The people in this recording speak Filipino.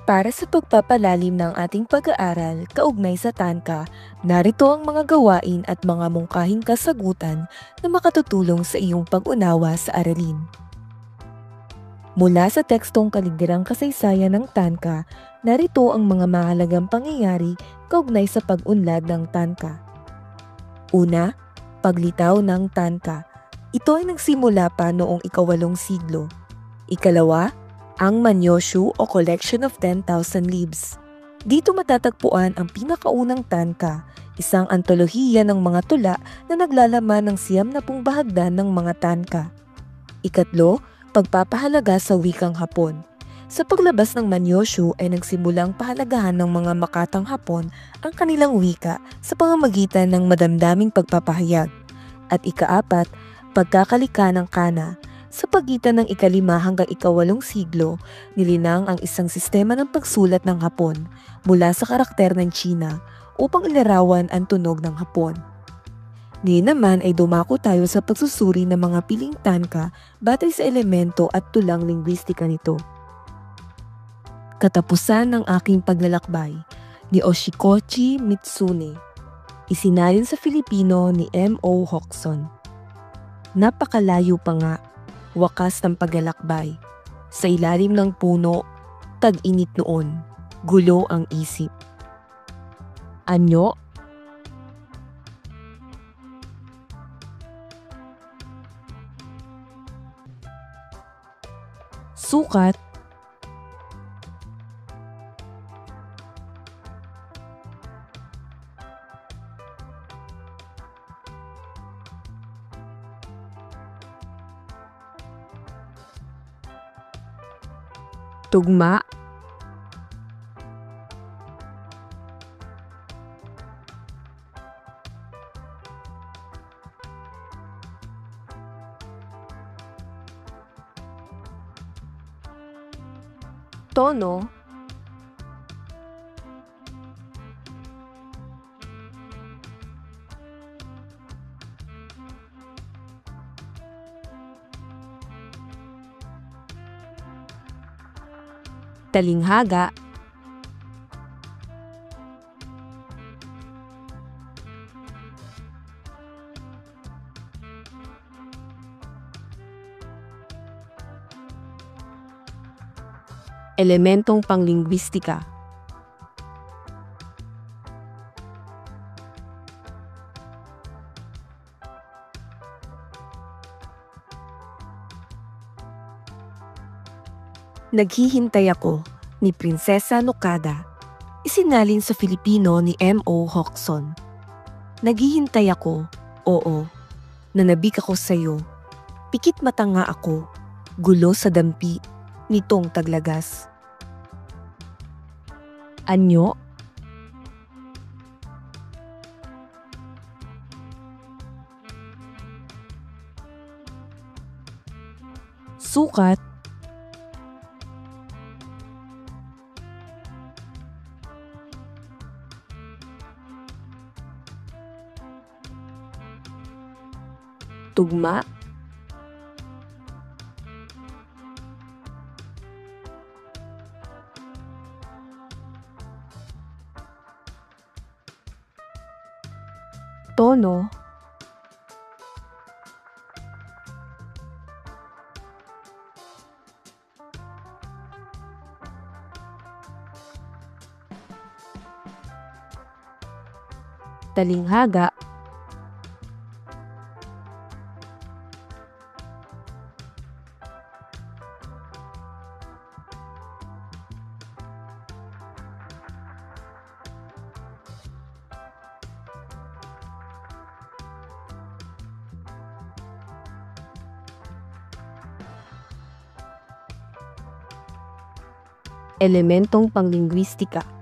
Para sa pagpapalalim ng ating pag-aaral kaugnay sa tanka, narito ang mga gawain at mga mungkahing kasagutan na makatutulong sa iyong pag-unawa sa aralin. Mula sa tekstong Kaligdarang Kasaysayan ng Tanka, narito ang mga mahalagang pangyayari kaugnay sa pag-unlad ng tanka. Una, paglitaw ng tanka. Ito ay nagsimula pa noong ika-8 siglo. Ikalawa, ang Manyoshu o Collection of 10,000 Leaves. Dito matatagpuan ang pinakaunang tanka, isang antolohiya ng mga tula na naglalaman ng 90 bahagdan ng mga tanka. Ikatlo, pagpapahalaga sa wikang Hapon. Sa paglabas ng Manyoshu ay nagsimulang pahalagahan ng mga makatang Hapon ang kanilang wika sa pamamagitan ng madamdaming pagpapahayag. At ikaapat, pagkakalika ng kana. Sa pagitan ng ika-5 hanggang ika-8 siglo, nilinang ang isang sistema ng pagsulat ng Hapon mula sa karakter ng Tsina upang ilarawan ang tunog ng Hapon. Ngayon naman ay dumako tayo sa pagsusuri ng mga piling tanka batay sa elemento at tulang lingwistika nito. Katapusan ng aking paglalakbay ni Oshikoshi Mitsune. Isinalin sa Filipino ni M.O. Hoxon. Napakalayo pa nga, wakas ng paglalakbay. Sa ilalim ng puno, tag-init noon, gulo ang isip. Anyo? Sukat? Tugma? Tono? Talinghaga? Elementong panglingwistika. Naghihintay ako ni Prinsesa Nokada. Isinalin sa Filipino ni M.O. Hoxon. Naghihintay ako, oo. Nanabik ako sa'yo. Pikit mata nga ako. Gulo sa dampi nitong taglagas. Anyo? Sukat? Tugma? Tono? Talinghaga? Elementong panglingwistika.